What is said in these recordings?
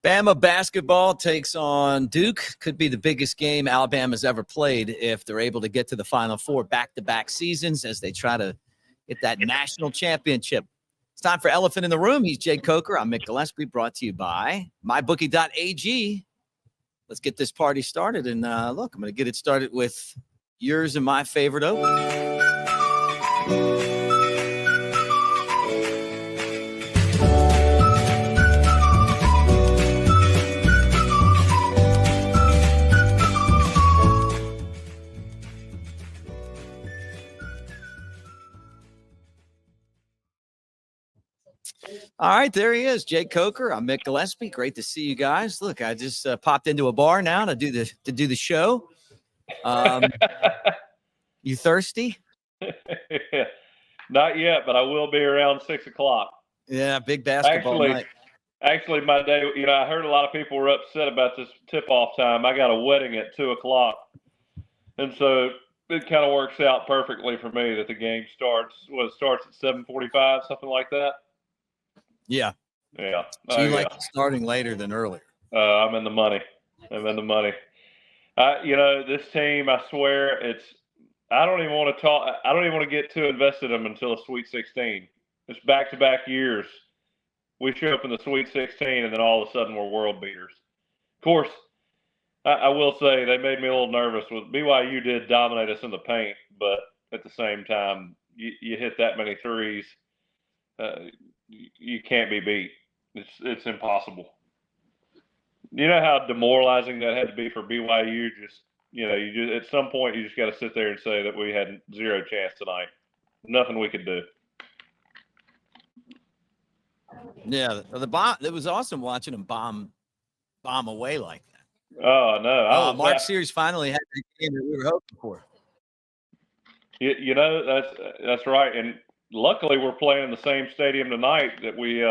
Bama basketball takes on Duke. Could be the biggest game Alabama's ever played if they're able to get to the Final Four back-to-back seasons as they try to get that national championship. It's time for Elephant in the Room. He's Jay Coker. I'm Mick Gillispie, brought to you by mybookie.ag. Let's get this party started. And look, I'm going to get it started with yours and my favorite opening. All right, there he is, Jay Coker. I'm Mick Gillispie. Great to see you guys. Look, I just popped into a bar now to do the show. You thirsty? Not yet, but I will be around 6 o'clock. Yeah, big basketball night. Actually, my day, I heard a lot of people were upset about this tip-off time. I got a wedding at 2 o'clock. And so it kind of works out perfectly for me that the game starts at 7:45, something like that. Yeah. Yeah. So you like starting later than earlier? I'm in the money. This team, I swear, I don't even want to talk. I don't even want to get too invested in them until the Sweet 16. It's back-to-back years. We show up in the Sweet 16, and then all of a sudden we're world beaters. Of course, I will say they made me a little nervous. With BYU did dominate us in the paint, but at the same time, you hit that many threes, you can't be beat. It's impossible. You know how demoralizing that had to be for BYU? You at some point you just got to sit there and say that we had zero chance tonight. Nothing we could do. Yeah, it was awesome watching them bomb away like that. Oh no! Mark Sears finally had the game that we were hoping for. That's right, and luckily we're playing in the same stadium tonight that we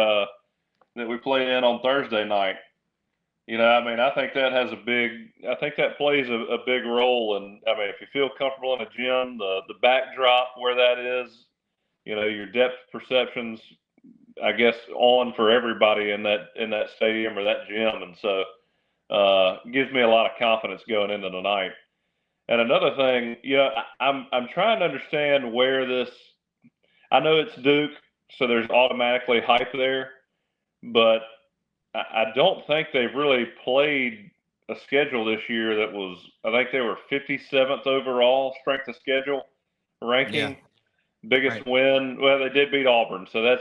played in on Thursday night. I think that plays a big role. And if you feel comfortable in a gym, the backdrop where that is, your depth perceptions, I guess, on for everybody in that stadium or that gym. And so it gives me a lot of confidence going into tonight. And another thing, I'm trying to understand where this, I know it's Duke, so there's automatically hype there, but I don't think they've really played a schedule this year that was, I think they were 57th overall strength of schedule ranking. Yeah. Biggest win. Well, they did beat Auburn. So they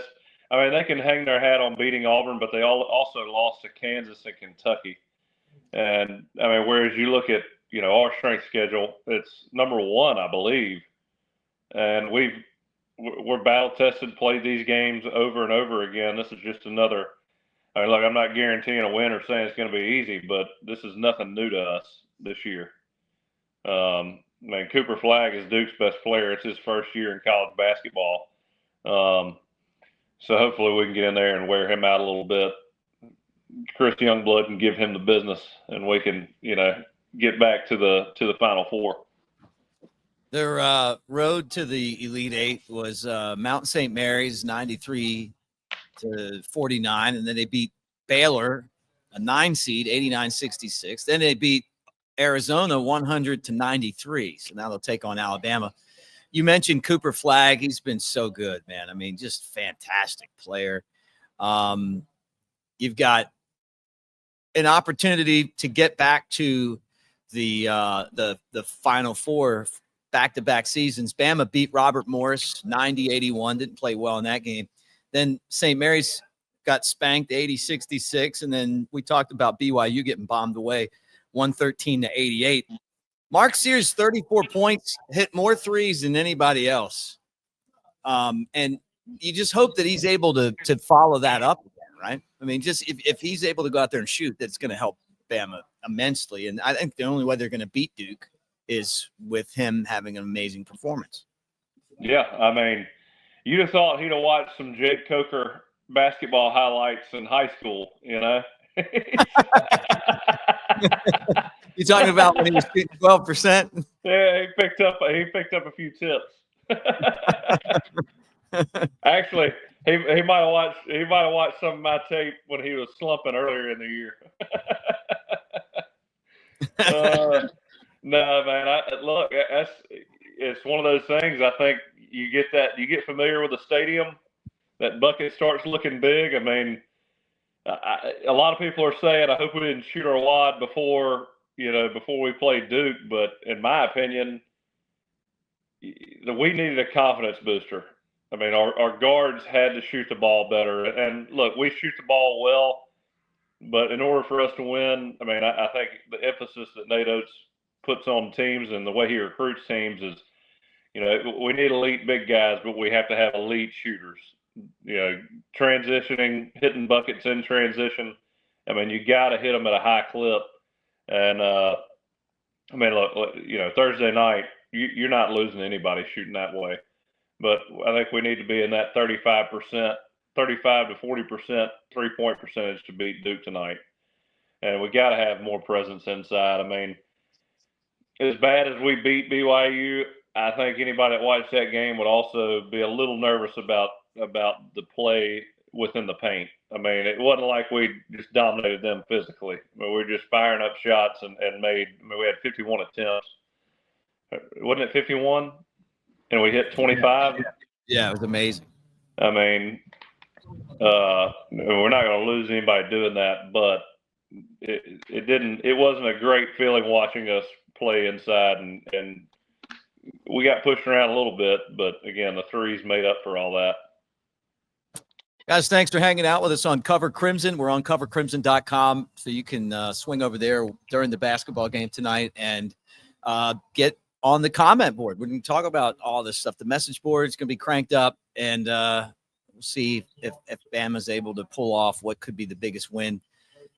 can hang their hat on beating Auburn, but they also lost to Kansas and Kentucky. And whereas you look at, our strength schedule, it's number one, I believe. And we're battle tested, played these games over and over again. This is just another. Look, I'm not guaranteeing a win or saying it's going to be easy, but this is nothing new to us this year. Cooper Flagg is Duke's best player. It's his first year in college basketball. So hopefully we can get in there and wear him out a little bit. Chris Youngblood can give him the business, and we can, get back to the Final Four. Their road to the Elite Eight was Mount St. Mary's 93-49, and then they beat Baylor, a 9 seed, 89-66. Then they beat Arizona 100-93. So now they'll take on Alabama. You mentioned Cooper Flagg. He's been so good, man. Just fantastic player. You've got an opportunity to get back to the Final Four back-to-back seasons. Bama beat Robert Morris 90-81, didn't play well in that game. Then St. Mary's got spanked 80-66, and then we talked about BYU getting bombed away 113-88. Mark Sears, 34 points, hit more threes than anybody else. And you just hope that he's able to follow that up again, right? Just if he's able to go out there and shoot, that's going to help Bama immensely. And I think the only way they're going to beat Duke is with him having an amazing performance. Yeah, you'd have thought he'd have watched some Jake Coker basketball highlights in high school, You talking about when he was shooting 12%? Yeah, he picked up a few tips. Actually, He might have watched some of my tape when he was slumping earlier in the year. No, man. Look, it's one of those things. I think you get familiar with the stadium. That bucket starts looking big. I mean, a lot of people are saying, I hope we didn't shoot our wad before we played Duke. But in my opinion, we needed a confidence booster. I mean, our guards had to shoot the ball better. And look, we shoot the ball well, but in order for us to win, I mean, I think the emphasis that Nate Oates puts on teams and the way he recruits teams is, we need elite big guys, but we have to have elite shooters. Transitioning, hitting buckets in transition. I mean, you got to hit them at a high clip. And, I mean, look, Thursday night, you're not losing anybody shooting that way. But I think we need to be in that 35% to 40% three-point percentage to beat Duke tonight. And we got to have more presence inside. I mean, as bad as we beat BYU, I think anybody that watched that game would also be a little nervous about the play within the paint. I mean, it wasn't like we just dominated them physically. I mean, we were just firing up shots and we had 51 attempts. Wasn't it 51? And we hit 25? Yeah, it was amazing. I mean, we're not going to lose anybody doing that, but it wasn't a great feeling watching us play inside, and we got pushed around a little bit, but again, the threes made up for all that. Guys, thanks for hanging out with us on Cover Crimson. We're on covercrimson.com, so you can swing over there during the basketball game tonight and get on the comment board. We're going to talk about all this stuff. The message board is going to be cranked up, and we'll see if Bama's able to pull off what could be the biggest win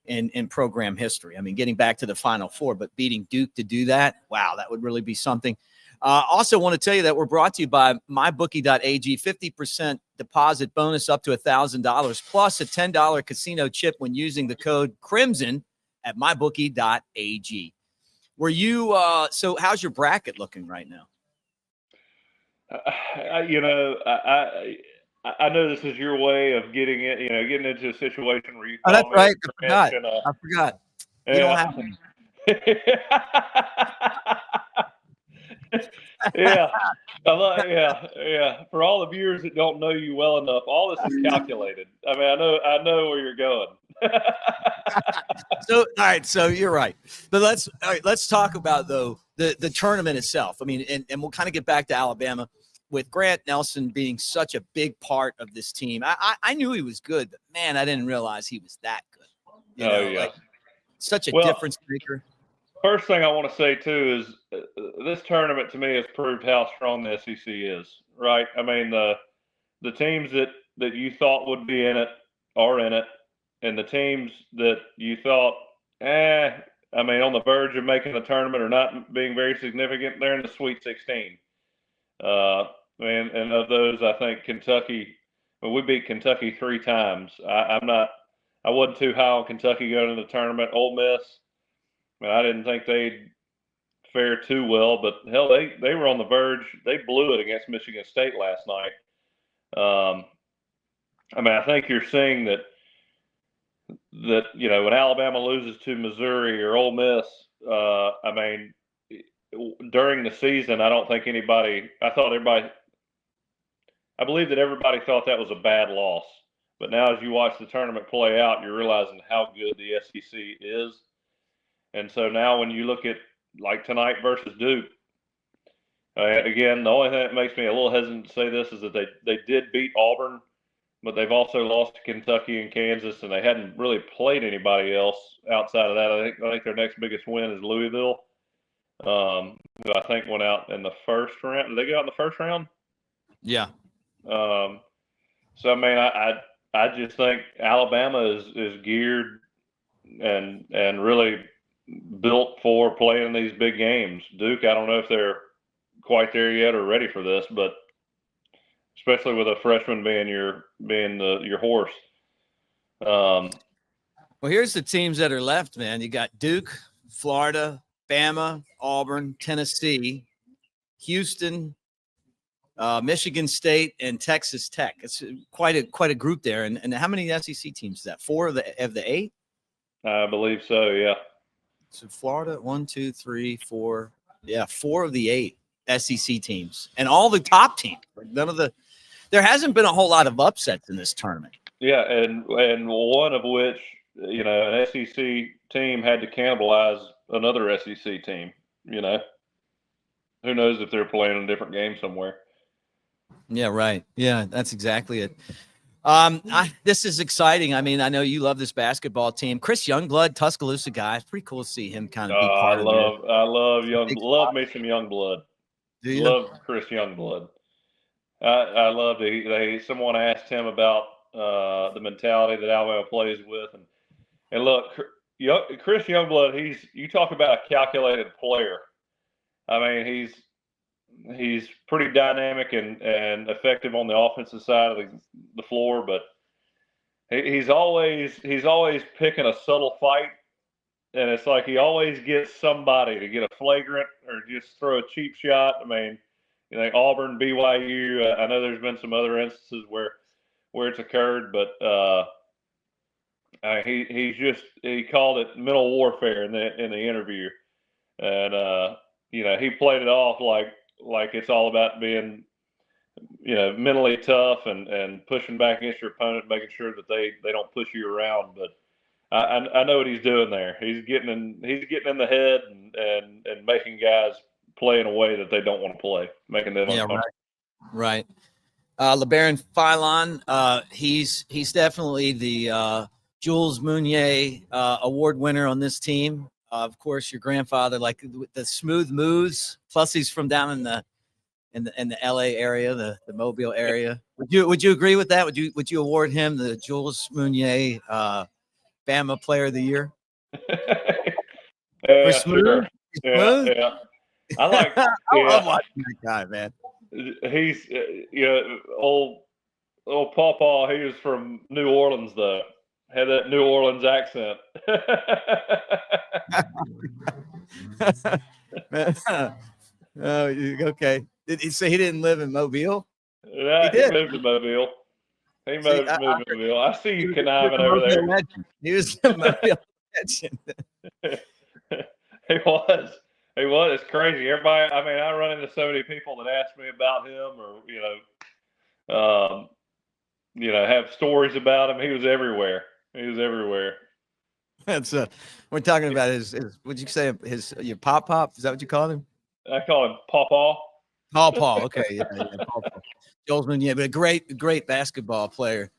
in program history. I mean, getting back to the Final Four, but beating Duke to do that, wow, that would really be something. Also want to tell you that we're brought to you by mybookie.ag. 50% deposit bonus up to $1,000 plus a $10 casino chip when using the code Crimson at mybookie.ag. Were you so how's your bracket looking right now? I know this is your way of getting into a situation where you call that's me right. I forgot. Yeah. You don't have to. Yeah. For all the viewers that don't know you well enough, all this is calculated. I mean, I know where you're going. So, all right. So you're right. But let's talk about though the tournament itself. I mean, and we'll kind of get back to Alabama with Grant Nelson being such a big part of this team. I knew he was good, but man, I didn't realize he was that good. Like, such a difference maker. First thing I want to say too is this tournament to me has proved how strong the SEC is. Right? I mean, the teams that you thought would be in it are in it, and the teams that you thought, I mean, on the verge of making the tournament or not being very significant, they're in the Sweet 16. And of those, I think Kentucky. Well, we beat Kentucky 3 times. I wasn't too high on Kentucky going into the tournament. Ole Miss. I didn't think they'd fare too well, but hell, they were on the verge. They blew it against Michigan State last night. I mean, I think you're seeing that when Alabama loses to Missouri or Ole Miss, I mean, during the season, I don't think anybody. I believe that everybody thought that was a bad loss. But now, as you watch the tournament play out, you're realizing how good the SEC is. And so now when you look at like tonight versus Duke, again, the only thing that makes me a little hesitant to say this is that they did beat Auburn, but they've also lost to Kentucky and Kansas, and they hadn't really played anybody else outside of that. I think their next biggest win is Louisville, who I think went out in the first round. Did they go out in the first round? Yeah. So I mean, I just think Alabama is geared and really built for playing these big games. Duke, I don't know if they're quite there yet or ready for this, but especially with a freshman being your horse. Well, here's the teams that are left, man. You got Duke, Florida, Bama, Auburn, Tennessee, Houston, Michigan State, and Texas Tech. It's quite a group there. And how many SEC teams is that? 4 of the 8? I believe so. Yeah. So Florida, 1, 2, 3, 4. Yeah, 4 of the 8 SEC teams, and all the top teams. There hasn't been a whole lot of upsets in this tournament. Yeah, and one of which, an SEC team had to cannibalize another SEC team. Who knows if they're playing a different game somewhere. Yeah, right. Yeah, that's exactly it. This is exciting. I mean, I know you love this basketball team. Chris Youngblood, Tuscaloosa guy. It's pretty cool to see him kind of be part of it. I love me some Youngblood. Do you? Love Chris Youngblood. I loved it. Someone asked him about the mentality that Alabama plays with, and look, Chris Youngblood. You talk about a calculated player. I mean, he's pretty dynamic and effective on the offensive side of the floor, but he's always picking a subtle fight, and it's like he always gets somebody to get a flagrant or just throw a cheap shot. I mean, Auburn, BYU. I know there's been some other instances where it's occurred, but he called it mental warfare in the interview, and he played it off like it's all about being mentally tough and pushing back against your opponent, making sure that they don't push you around. But I know what he's doing there. He's getting in the head and making guys play in a way that they don't want to play, making them uncomfortable. Right. LeBaron Philon, he's definitely the Jules Mounier award winner on this team. Of course, your grandfather, like the smooth moves. Plus, he's from down in the LA area, the Mobile area. Would you agree with that? Would you award him the Jules Mounier Bama Player of the Year? Yeah, for smooth? Sure. Yeah. I love watching that guy, man. He's old Pawpaw. He was from New Orleans, though. Had that New Orleans accent. Oh, okay. Did he say he didn't live in Mobile? Yeah, he moved to Mobile. He moved to Mobile. I see you conniving over there. Legend. He was the Mobile legend. He was. It's crazy. Everybody. I mean, I run into so many people that ask me about him, or have stories about him. He was everywhere. That's we're talking about his. Would you say your pop? Is that what you call him? I call him Pawpaw. Paul. Okay, yeah, Paul. Jules Mounier, but a great basketball player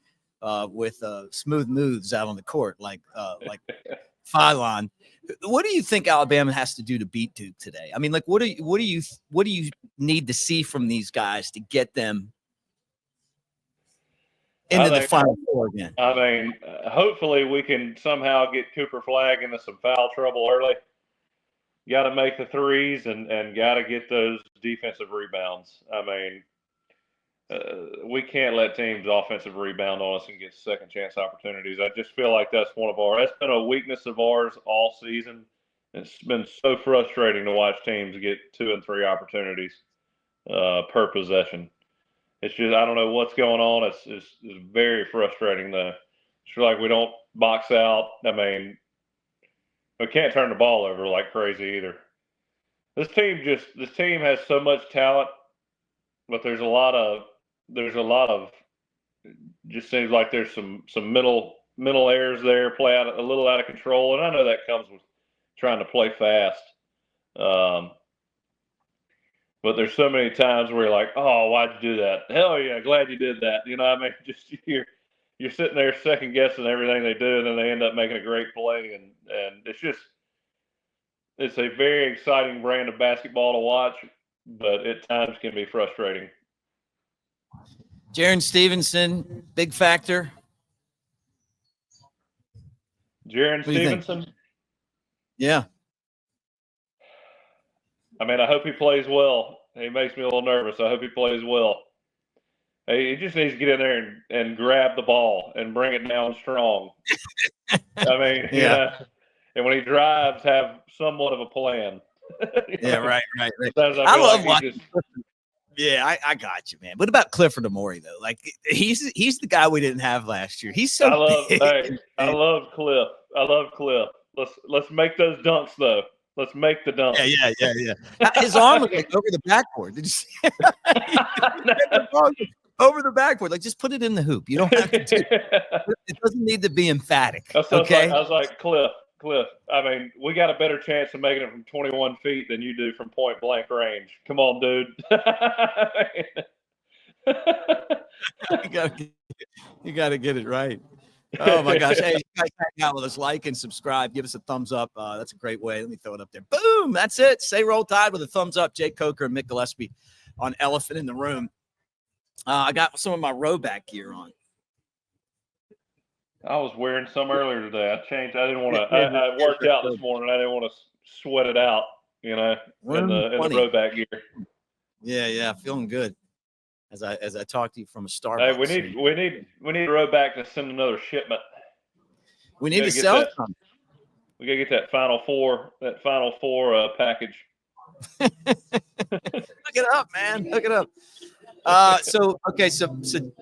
with smooth moves out on the court, like Philon. What do you think Alabama has to do to beat Duke today? I mean, like, what do you need to see from these guys to get them into the Final Four again? I mean, hopefully we can somehow get Cooper Flagg into some foul trouble early. Got to make the threes and got to get those defensive rebounds. I mean, we can't let teams offensive rebound on us and get second chance opportunities. I just feel like that's been a weakness of ours all season. It's been so frustrating to watch teams get 2 and 3 opportunities per possession. It's just, I don't know what's going on. It's very frustrating. It's like we don't box out. I mean, we can't turn the ball over like crazy either. This team has so much talent, but there's a lot of just seems like there's some mental errors there, play out a little out of control, and I know that comes with trying to play fast. But there's so many times where you're like, oh, why'd you do that? Hell yeah, glad you did that. You know what I mean? Just you're sitting there second guessing everything they do, and then they end up making a great play, and it's a very exciting brand of basketball to watch, but at times can be frustrating. Jaron Stevenson, big factor. Jaron Stevenson? Yeah. I mean, I hope he plays well. He makes me a little nervous. I hope he plays well. He just needs to get in there and grab the ball and bring it down strong. I mean, yeah. And when he drives, have somewhat of a plan. Yeah, right. I love watching. Yeah, I got you, man. What about Clifford Amore though? Like he's the guy we didn't have last year. He's so big. I love Cliff. I love Cliff. Let's make those dunks though. Let's make the dunks. Yeah. His arm was like over the backboard. Did you see? Over the backboard. Like just put it in the hoop. You don't have to do it. Doesn't need to be emphatic. Okay. I was like, Cliff. I mean, we got a better chance of making it from 21 feet than you do from point blank range. Come on, dude. You gotta get it right. Oh my gosh. Hey, you guys hang out with us, like and subscribe, give us a thumbs up. That's a great way. Let me throw it up there. Boom. That's it. Say Roll Tide with a thumbs up. Jake Coker and Mick Gillispie on Elephant in the Room. I got some of my rowback gear on. I was wearing some earlier today. I changed. I didn't want to. I worked out this morning. I didn't want to sweat it out, in the rowback gear. Yeah, feeling good. As I talk to you from a Starbucks. Hey, we need a rowback to send another shipment. We need to sell some. We gotta get that Final Four package. Look it up, man. Look it up. So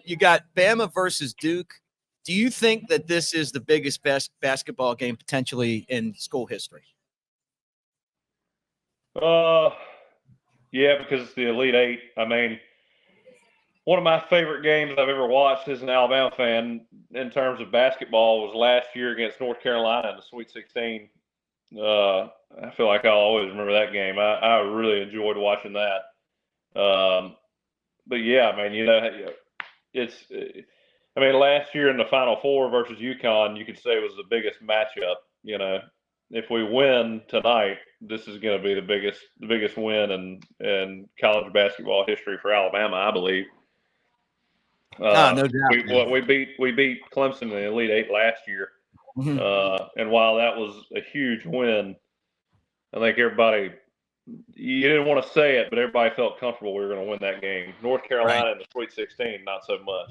you got Bama versus Duke. Do you think that this is the biggest basketball game potentially in school history? Yeah, because it's the Elite Eight. I mean, one of my favorite games I've ever watched as an Alabama fan in terms of basketball was last year against North Carolina in the Sweet 16. I feel like I'll always remember that game. I really enjoyed watching that. But yeah, I mean, last year in the Final Four versus UConn, you could say it was the biggest matchup. If we win tonight, this is going to be the biggest win in college basketball history for Alabama, I believe. No doubt. We beat Clemson in the Elite Eight last year, and while that was a huge win, I think everybody. You didn't want to say it, but everybody felt comfortable we were going to win that game. North Carolina in the Sweet 16, not so much.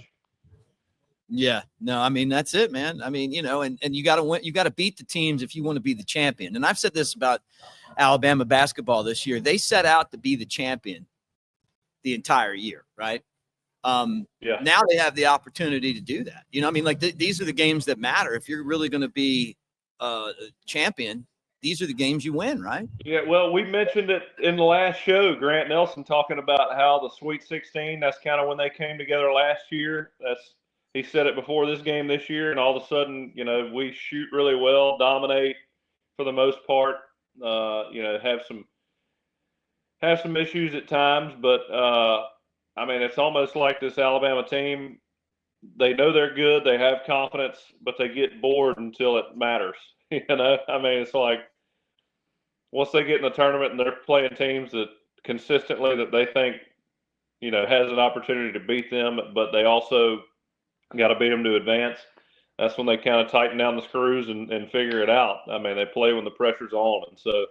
Yeah, no, I mean, that's it, man. I mean, and you got to win. You got to beat the teams if you want to be the champion. And I've said this about Alabama basketball this year. They set out to be the champion the entire year, right? Now they have the opportunity to do that. These are the games that matter. If you're really going to be a champion, these are the games you win, right? Yeah, well, we mentioned it in the last show, Grant Nelson talking about how the Sweet 16, that's kind of when they came together last year. He said it before this game this year, and all of a sudden, we shoot really well, dominate for the most part, have some issues at times, but it's almost like this Alabama team, they know they're good, they have confidence, but they get bored until it matters. It's like once they get in the tournament and they're playing teams that consistently that they think, has an opportunity to beat them, but they also got to beat them to advance. That's when they kind of tighten down the screws and figure it out. They play when the pressure's on. And so,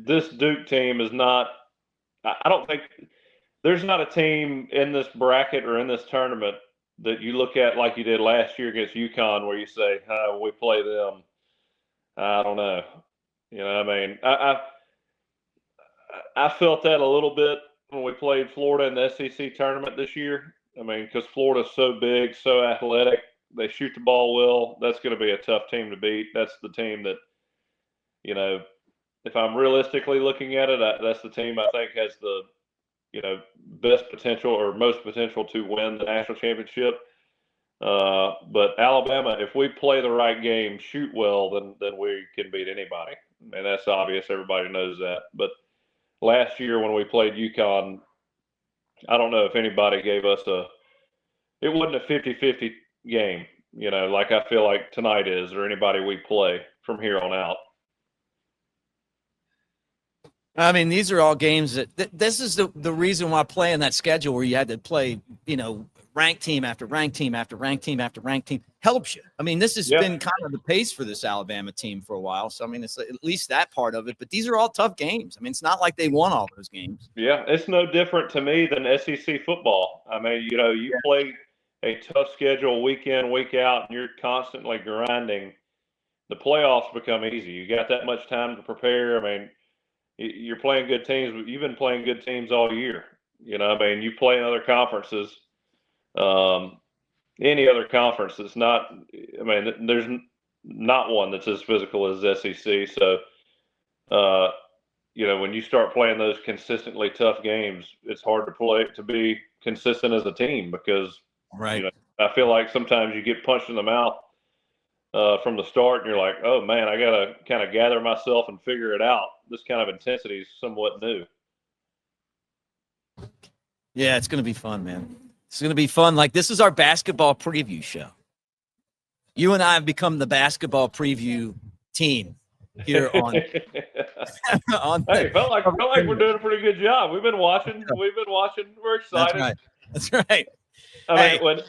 this Duke team is not – I don't think – there's not a team in this bracket or in this tournament that you look at like you did last year against UConn where you say, we play them. I don't know. I felt that a little bit when we played Florida in the SEC tournament this year. Because Florida's so big, so athletic, they shoot the ball well. That's going to be a tough team to beat. That's the team that, if I'm realistically looking at it, that's the team I think has the, best potential or most potential to win the national championship. But Alabama, if we play the right game, shoot well, then we can beat anybody. And that's obvious. Everybody knows that. But last year when we played UConn, I don't know if anybody gave us it wasn't a 50-50 game, like I feel like tonight is, or anybody we play from here on out. These are all games that this is the reason why playing that schedule where you had to play, ranked team after ranked team after ranked team after ranked team helps you. This has been kind of the pace for this Alabama team for a while. So, it's at least that part of it. But these are all tough games. It's not like they won all those games. Yeah, it's no different to me than SEC football. You play a tough schedule week in, week out, and you're constantly grinding. The playoffs become easy. You got that much time to prepare. you're playing good teams, but you've been playing good teams all year. You know, I mean, you play in other conferences. Any other conference that's not, I mean, there's not one that's as physical as SEC. So, you know, when you start playing those consistently tough games, it's hard to be consistent as a team because, you know, I feel like sometimes you get punched in the mouth from the start and you're like, oh man, I got to kind of gather myself and figure it out. This kind of intensity is somewhat new. Yeah, it's going to be fun, man. It's going to be fun. Like, this is our basketball preview show. You and I have become the basketball preview team here on. Hey, felt like we're doing a pretty good job. We've been watching. We're excited. That's right. I mean,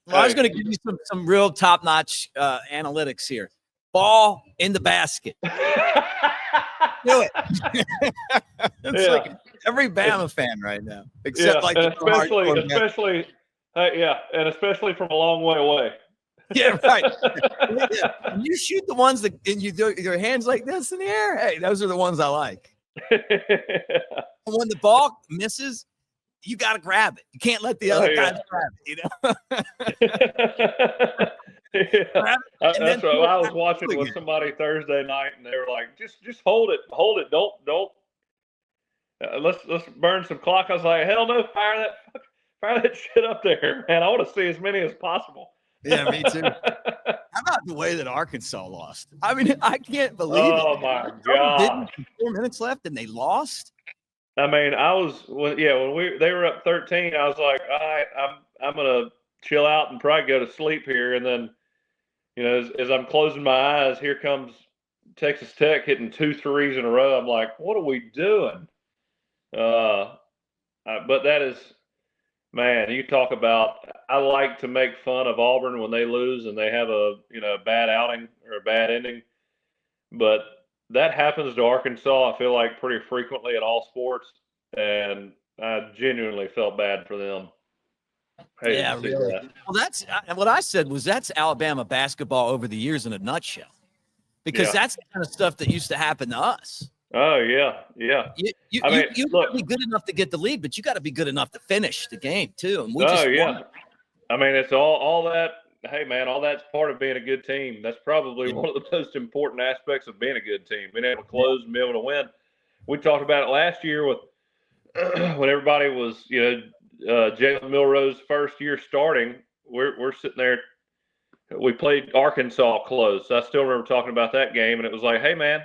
I was going to give you some real top-notch analytics here. Ball in the basket. Do it. It's like every Bama fan right now, except like especially from a long way away. Yeah, right. When you shoot the ones that and you do your hands like this in the air, hey, those are the ones I like. When the ball misses, you got to grab it. You can't let the other guys grab it, you know? That's right. I was watching with somebody Thursday night, and they were like, "Just hold it, don't. Let's burn some clock." I was like, "Hell no, fire that shit up there, man! I want to see as many as possible." Yeah, me too. How about the way that Arkansas lost? I mean, I can't believe it. Oh my God! 4 minutes left, and they lost. I mean, when they were up 13, I was like, all right, I'm gonna chill out and probably go to sleep here, and then. You know, as I'm closing my eyes, here comes Texas Tech hitting 2 threes in a row. I'm like, what are we doing? But that is, man, you talk about, I like to make fun of Auburn when they lose and they have a bad outing or a bad ending. But that happens to Arkansas, I feel like, pretty frequently in all sports. And I genuinely felt bad for them. Yeah, really. Well, that's what I said was that's Alabama basketball over the years in a nutshell, because that's the kind of stuff that used to happen to us. Oh yeah. You got to be good enough to get the lead, but you got to be good enough to finish the game too. And we just won. I mean, it's all that. Hey man, all that's part of being a good team. That's probably one of the most important aspects of being a good team, being able to close and be able to win. We talked about it last year with when everybody was, Jalen Milroe's first year starting. We're sitting there. We played Arkansas close. So I still remember talking about that game, and it was like, hey man,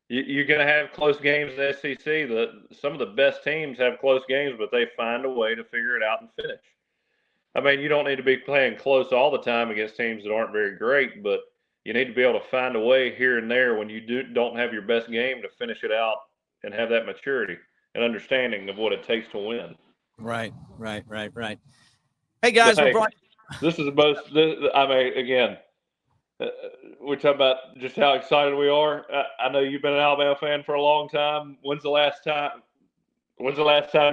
you're going to have close games in the SEC. Some of the best teams have close games, but they find a way to figure it out and finish. I mean, you don't need to be playing close all the time against teams that aren't very great, but you need to be able to find a way here and there when you don't have your best game to finish it out and have that maturity and understanding of what it takes to win. Right. Hey guys, this is the most. I mean, again, we're talking about just how excited we are. I know you've been an Alabama fan for a long time. When's the last time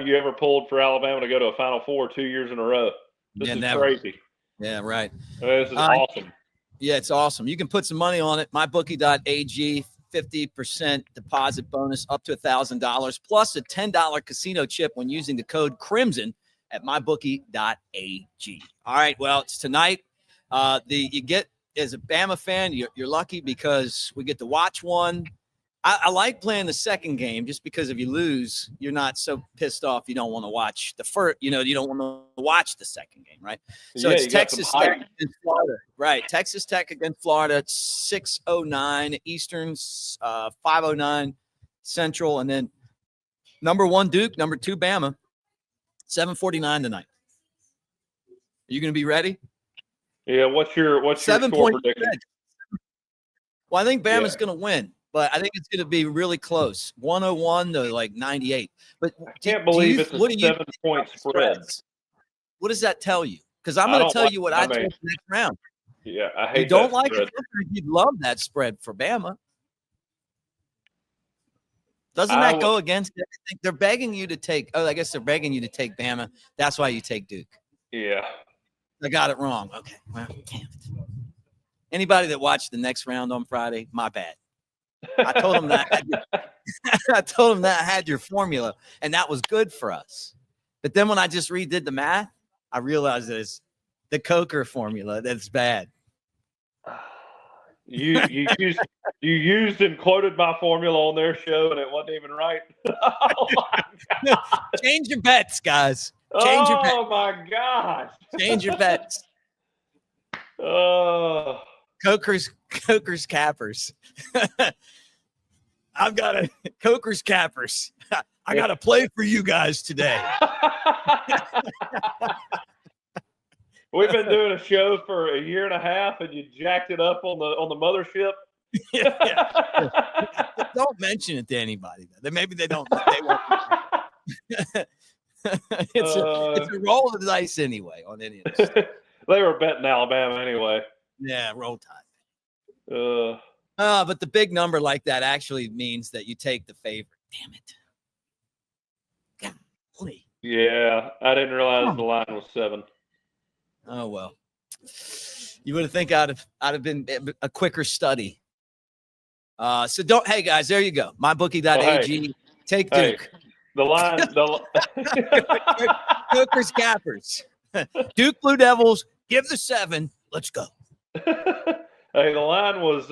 you ever pulled for Alabama to go to a Final Four 2 years in a row? This is crazy. Yeah, right. I mean, this is awesome. Yeah, it's awesome. You can put some money on it. MyBookie.ag, 50% deposit bonus up to $1,000 plus a $10 casino chip when using the code Crimson at MyBookie.ag. All right, well, it's tonight. You get, as a Bama fan, you're lucky because we get to watch one. I like playing the second game just because if you lose, you're not so pissed off you don't want to watch the first, you don't want to watch the second game, right? So it's Texas Tech against Florida. Right, Texas Tech against Florida, 6:09 Eastern, 5:09 Central, and then number 1 Duke, number 2 Bama, 7:49 tonight. Are you going to be ready? Yeah, what's your score prediction? Well, I think Bama's going to win. But I think it's going to be really close, 101 to like 98. But I can't believe it's a 7-point spread. What does that tell you? Because I'm going to tell you what I told the next round. Yeah, I hate. You don't like it. You'd love that spread for Bama. Doesn't that go against everything? They're begging you to take. Oh, I guess they're begging you to take Bama. That's why you take Duke. Yeah, I got it wrong. Okay, well, damn it. Anybody that watched the next round on Friday, my bad. I told him that I had your formula, and that was good for us. But then when I just redid the math, I realized that it's the Coker formula that's bad. You used and quoted my formula on their show, and it wasn't even right. Oh my Change your bets, guys. Change your bets. Oh my gosh. Change your bets. Coker's cappers. I've got a Coker's cappers. I got to play for you guys today. We've been doing a show for a year and a half, and you jacked it up on the mothership. Yeah. Don't mention it to anybody. Maybe they don't. They won't. It's a roll of the dice anyway on any of this. They were betting Alabama anyway. Yeah, roll tide. But the big number like that actually means that you take the favorite. Damn it. Golly. Yeah, I didn't realize the line was 7. Oh well. You would have think I'd have been a quicker study. So don't. Hey guys, there you go. MyBookie.ag. Take Duke. The line. Coker's cappers. Duke Blue Devils. Give the 7. Let's go. Hey, the line was.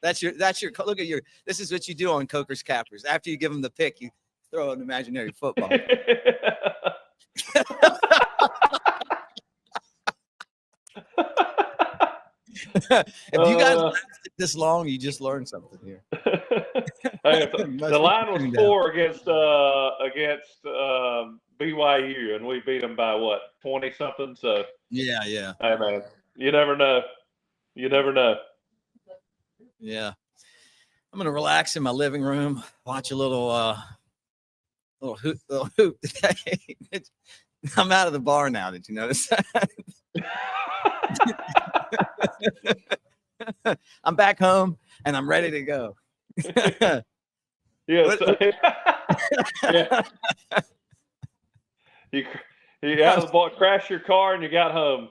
That's your. Look at your. This is what you do on Coker's cappers. After you give them the pick, you throw an imaginary football. If you guys lasted this long, you just learned something here. Hey, the line was 4 against BYU, and we beat them by what, 20 something. So yeah. Hey man, you never know. Yeah, I'm gonna relax in my living room, watch a little hoop. I'm out of the bar now. Did you notice that? I'm back home and I'm ready to go. Yeah. You out of the bar, crashed your car, and you got home.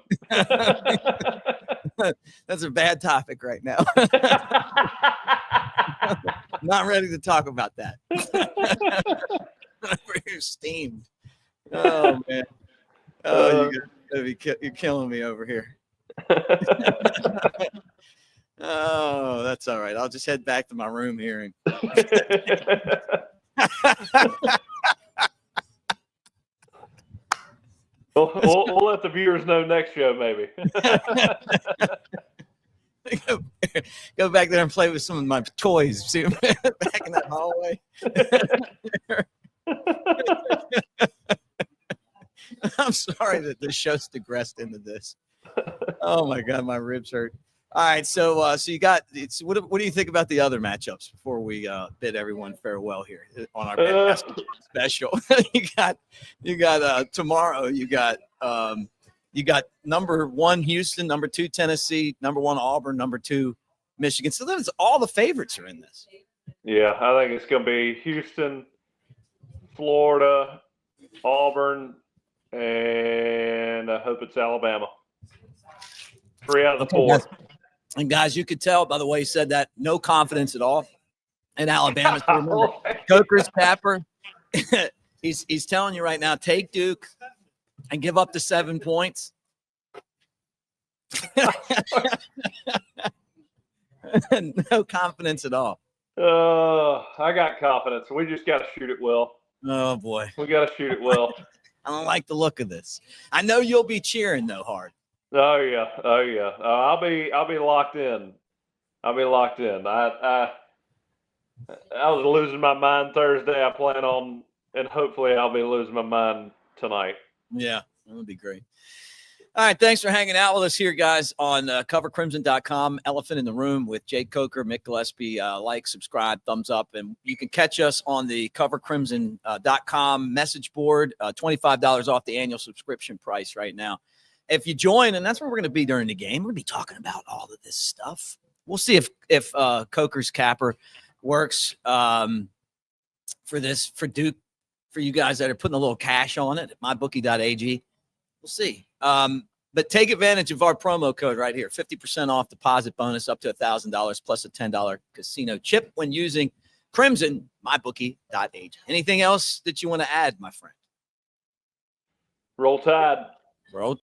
That's a bad topic right now. Not ready to talk about that. You're steamed. Oh man. Oh, you're killing me over here. Oh, that's all right. I'll just head back to my room here and we'll let the viewers know next show, maybe. Go back there and play with some of my toys. See them back in that hallway. I'm sorry that this show's digressed into this. Oh my God, my ribs hurt. All right, so you got it's. What do you think about the other matchups before we bid everyone farewell here on our basketball special? you got tomorrow. You got number 1 Houston, number 2 Tennessee, number 1 Auburn, number 2 Michigan. So that's all the favorites are in this. Yeah, I think it's going to be Houston, Florida, Auburn, and I hope it's Alabama. 3 out of the 4. And guys, you could tell by the way he said that, no confidence at all in Alabama. Coker's capper. he's telling you right now, take Duke and give up the 7 points. No confidence at all. I got confidence. We just got to shoot it well. Oh boy, we got to shoot it well. I don't like the look of this. I know you'll be cheering though hard. Oh yeah. I'll be locked in. I was losing my mind Thursday. I plan on, and hopefully I'll be losing my mind tonight. Yeah, that would be great. All right, thanks for hanging out with us here, guys, on covercrimson.com. Elephant in the Room with Jake Coker, Mick Gillispie. Like, subscribe, thumbs up, and you can catch us on the covercrimson.com message board. $25 off the annual subscription price right now. If you join, and that's where we're going to be during the game, we're going to be talking about all of this stuff. We'll see if Coker's capper works for Duke, for you guys that are putting a little cash on it at mybookie.ag. We'll see. But take advantage of our promo code right here. 50% off deposit bonus up to $1,000 plus a $10 casino chip when using Crimson, mybookie.ag. Anything else that you want to add, my friend? Roll Tide. Roll